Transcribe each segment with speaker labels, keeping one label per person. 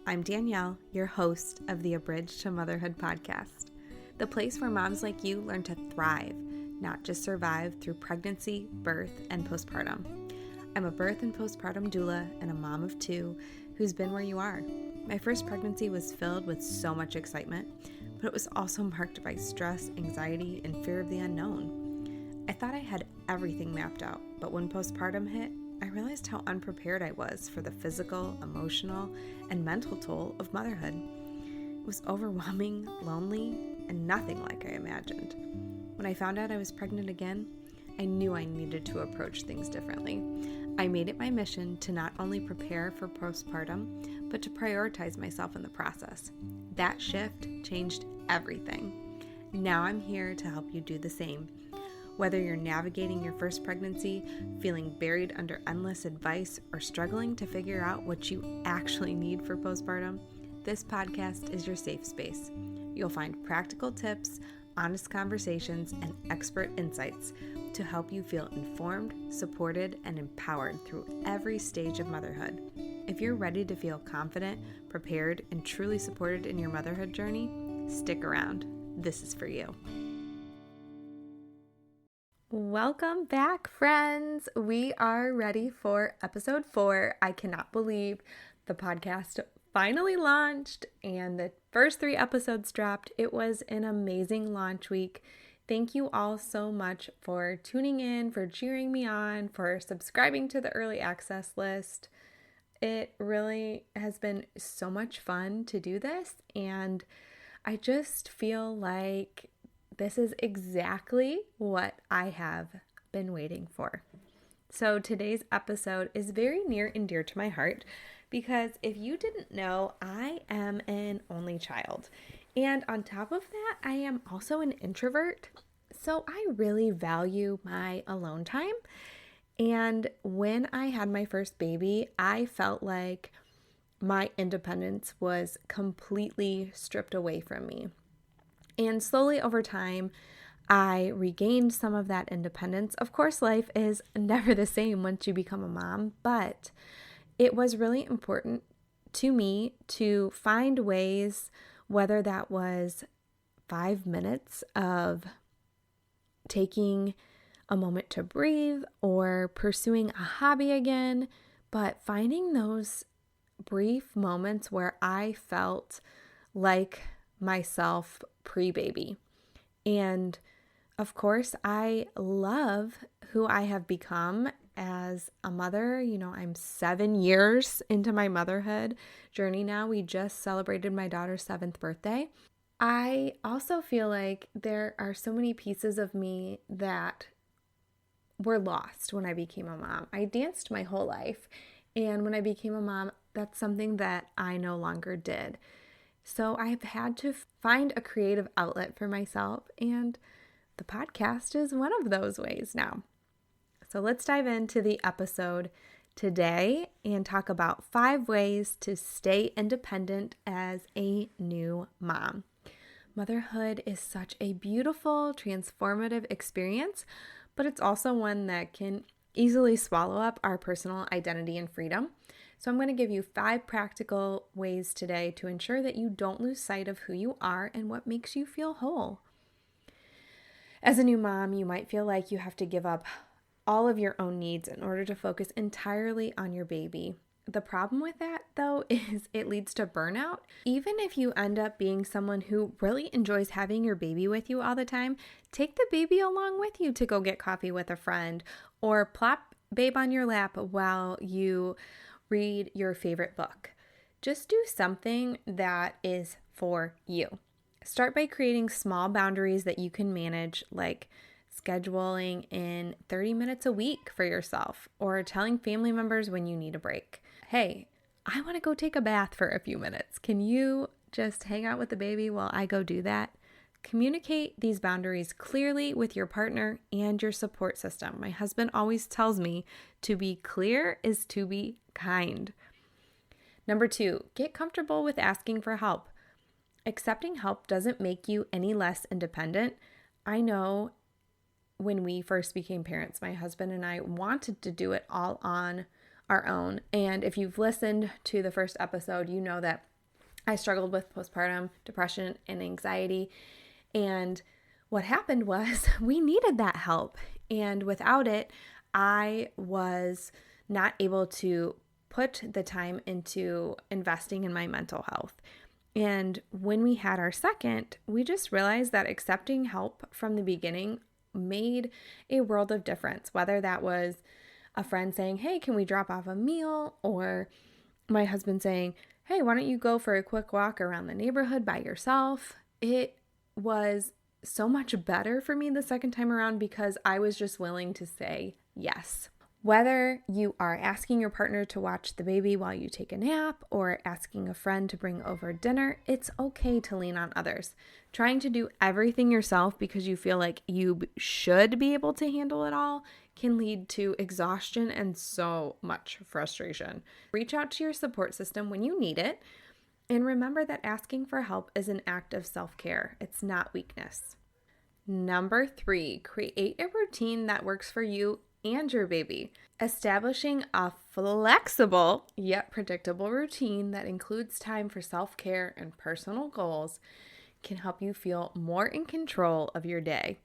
Speaker 1: I'm Danielle, your host of the Abridged to Motherhood podcast, the place where moms like you learn to thrive, not just survive through pregnancy, birth, and postpartum. I'm a birth and postpartum doula and a mom of two who's been where you are. My first pregnancy was filled with so much excitement, but it was also marked by stress, anxiety, and fear of the unknown. I thought I had everything mapped out, but when postpartum hit, I realized how unprepared I was for the physical, emotional, and mental toll of motherhood. It was overwhelming, lonely, and nothing like I imagined. When I found out I was pregnant again, I knew I needed to approach things differently. I made it my mission to not only prepare for postpartum, but to prioritize myself in the process. That shift changed everything. Now I'm here to help you do the same. Whether you're navigating your first pregnancy, feeling buried under endless advice, or struggling to figure out what you actually need for postpartum, this podcast is your safe space. You'll find practical tips, honest conversations, and expert insights to help you feel informed, supported, and empowered through every stage of motherhood. If you're ready to feel confident, prepared, and truly supported in your motherhood journey, stick around. This is for you. Welcome back, friends. We are ready for episode 4. I cannot believe the podcast finally launched and the first 3 episodes dropped. It was an amazing launch week. Thank you all so much for tuning in, for cheering me on, for subscribing to the early access list. It really has been so much fun to do this, and I just feel like this is exactly what I have been waiting for. So today's episode is very near and dear to my heart because if you didn't know, I am an only child. And on top of that, I am also an introvert. So I really value my alone time. And when I had my first baby, I felt like my independence was completely stripped away from me. And slowly over time, I regained some of that independence. Of course, life is never the same once you become a mom, but it was really important to me to find ways, whether that was 5 minutes of taking a moment to breathe or pursuing a hobby again, but finding those brief moments where I felt like myself pre-baby. And of course, I love who I have become as a mother. You know, I'm 7 years into my motherhood journey now. We just celebrated my daughter's 7th birthday. I also feel like there are so many pieces of me that were lost when I became a mom. I danced my whole life, and when I became a mom, that's something that I no longer did. So I've had to find a creative outlet for myself, and the podcast is one of those ways now. So let's dive into the episode today and talk about 5 ways to stay independent as a new mom. Motherhood is such a beautiful, transformative experience, but it's also one that can easily swallow up our personal identity and freedom. So I'm going to give you 5 practical ways today to ensure that you don't lose sight of who you are and what makes you feel whole. As a new mom, you might feel like you have to give up all of your own needs in order to focus entirely on your baby. The problem with that, though, is it leads to burnout. Even if you end up being someone who really enjoys having your baby with you all the time, take the baby along with you to go get coffee with a friend or plop babe on your lap while you read your favorite book. Just do something that is for you. Start by creating small boundaries that you can manage, like scheduling in 30 minutes a week for yourself or telling family members when you need a break. Hey, I want to go take a bath for a few minutes. Can you just hang out with the baby while I go do that? Communicate these boundaries clearly with your partner and your support system. My husband always tells me to be clear is to be kind. Number 2, get comfortable with asking for help. Accepting help doesn't make you any less independent. I know when we first became parents, my husband and I wanted to do it all on our own. And if you've listened to the first episode, you know that I struggled with postpartum depression and anxiety. And what happened was we needed that help. And without it, I was not able to put the time into investing in my mental health. And when we had our second, we just realized that accepting help from the beginning made a world of difference, whether that was a friend saying, hey, can we drop off a meal? Or my husband saying, hey, why don't you go for a quick walk around the neighborhood by yourself? It was so much better for me the second time around because I was just willing to say yes. Whether you are asking your partner to watch the baby while you take a nap or asking a friend to bring over dinner, it's okay to lean on others. Trying to do everything yourself because you feel like you should be able to handle it all can lead to exhaustion and so much frustration. Reach out to your support system when you need it, and remember that asking for help is an act of self-care. It's not weakness. Number 3, create a routine that works for you and your baby. Establishing a flexible yet predictable routine that includes time for self-care and personal goals can help you feel more in control of your day.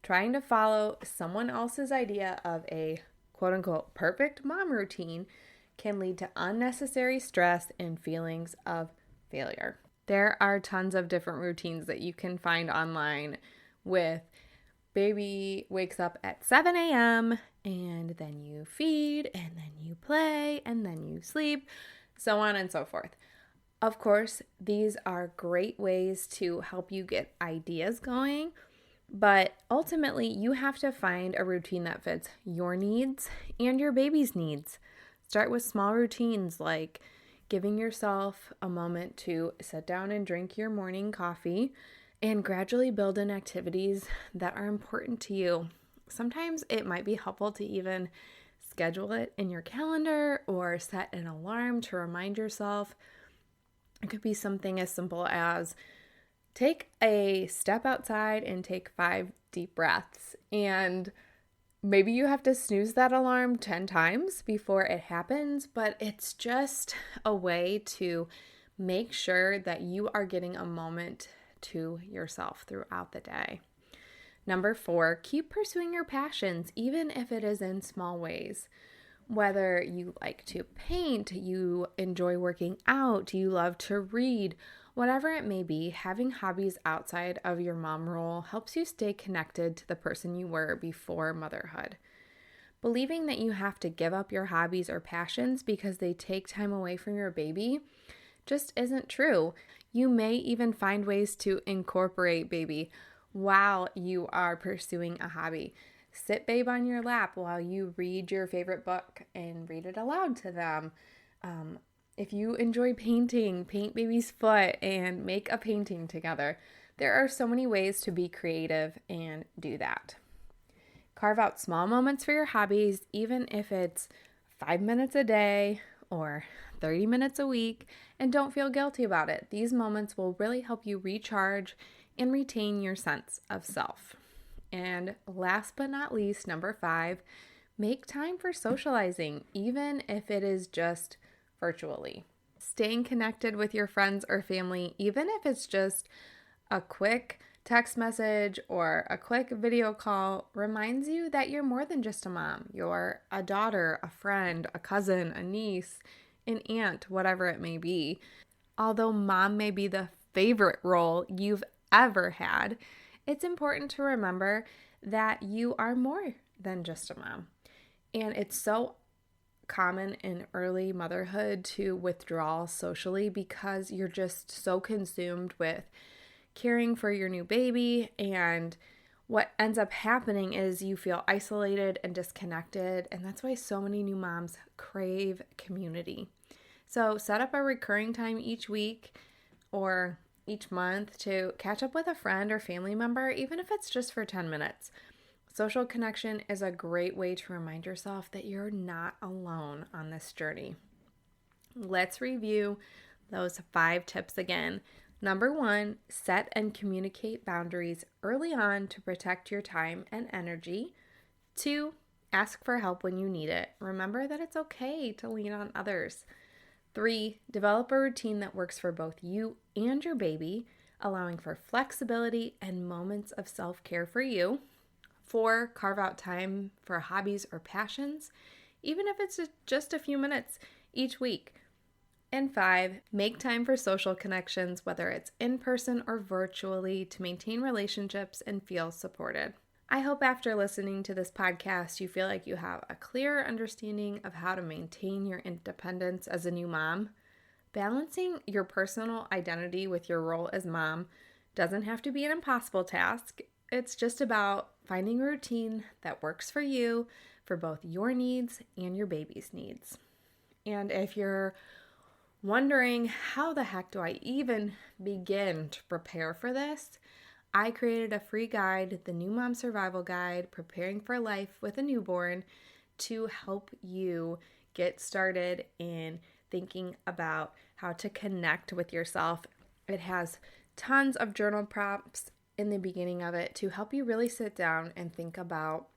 Speaker 1: Trying to follow someone else's idea of a quote-unquote perfect mom routine can lead to unnecessary stress and feelings of failure. There are tons of different routines that you can find online with baby wakes up at 7 a.m. and then you feed and then you play and then you sleep, so on and so forth. Of course, these are great ways to help you get ideas going, but ultimately you have to find a routine that fits your needs and your baby's needs. Start with small routines like giving yourself a moment to sit down and drink your morning coffee, and gradually build in activities that are important to you. Sometimes it might be helpful to even schedule it in your calendar or set an alarm to remind yourself. It could be something as simple as take a step outside and take 5 deep breaths. And maybe you have to snooze that alarm 10 times before it happens, but it's just a way to make sure that you are getting a moment to yourself throughout the day. Number 4, keep pursuing your passions, even if it is in small ways. Whether you like to paint, you enjoy working out, you love to read, whatever it may be, having hobbies outside of your mom role helps you stay connected to the person you were before motherhood. Believing that you have to give up your hobbies or passions because they take time away from your baby just isn't true. You may even find ways to incorporate baby while you are pursuing a hobby. Sit babe on your lap while you read your favorite book and read it aloud to them. If you enjoy painting, paint baby's foot and make a painting together. There are so many ways to be creative and do that. Carve out small moments for your hobbies, even if it's 5 minutes a day or 30 minutes a week, and don't feel guilty about it. These moments will really help you recharge and retain your sense of self. And last but not least, number 5, make time for socializing, even if it is just virtually. Staying connected with your friends or family, even if it's just a quick text message or a quick video call, reminds you that you're more than just a mom. You're a daughter, a friend, a cousin, a niece, an aunt, whatever it may be. Although mom may be the favorite role you've ever had, it's important to remember that you are more than just a mom. And it's so common in early motherhood to withdraw socially because you're just so consumed with caring for your new baby, and what ends up happening is you feel isolated and disconnected, and that's why so many new moms crave community. So set up a recurring time each week or each month to catch up with a friend or family member, even if it's just for 10 minutes. Social connection is a great way to remind yourself that you're not alone on this journey. Let's review those 5 tips again. Number 1, set and communicate boundaries early on to protect your time and energy. 2, ask for help when you need it. Remember that it's okay to lean on others. 3, develop a routine that works for both you and your baby, allowing for flexibility and moments of self-care for you. 4, carve out time for hobbies or passions, even if it's just a few minutes each week. And 5, make time for social connections, whether it's in person or virtually, to maintain relationships and feel supported. I hope after listening to this podcast, you feel like you have a clearer understanding of how to maintain your independence as a new mom. Balancing your personal identity with your role as mom doesn't have to be an impossible task. It's just about finding a routine that works for you, for both your needs and your baby's needs. And if you're wondering how the heck do I even begin to prepare for this, I created a free guide, the New Mom Survival Guide, Preparing for Life with a Newborn, to help you get started in thinking about how to connect with yourself. It has tons of journal prompts in the beginning of it to help you really sit down and think about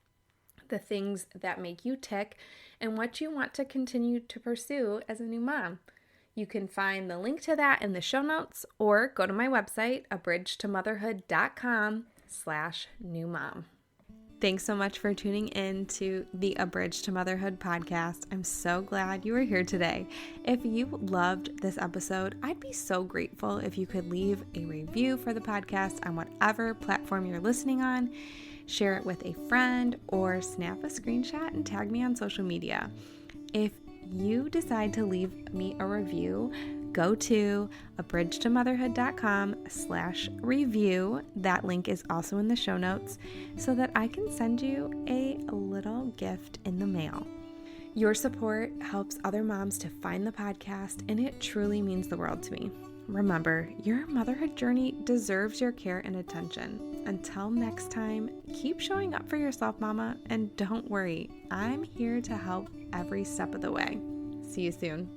Speaker 1: the things that make you tick and what you want to continue to pursue as a new mom. You can find the link to that in the show notes or go to my website, abridgetomotherhood.com/newmom. Thanks so much for tuning in to the A Bridge to Motherhood podcast. I'm so glad you were here today. If you loved this episode, I'd be so grateful if you could leave a review for the podcast on whatever platform you're listening on. Share it with a friend or snap a screenshot and tag me on social media. If you decide to leave me a review, go to abridgetomotherhood.com/review. That link is also in the show notes so that I can send you a little gift in the mail. Your support helps other moms to find the podcast, and it truly means the world to me. Remember, your motherhood journey deserves your care and attention. Until next time, keep showing up for yourself, mama, and don't worry, I'm here to help every step of the way. See you soon.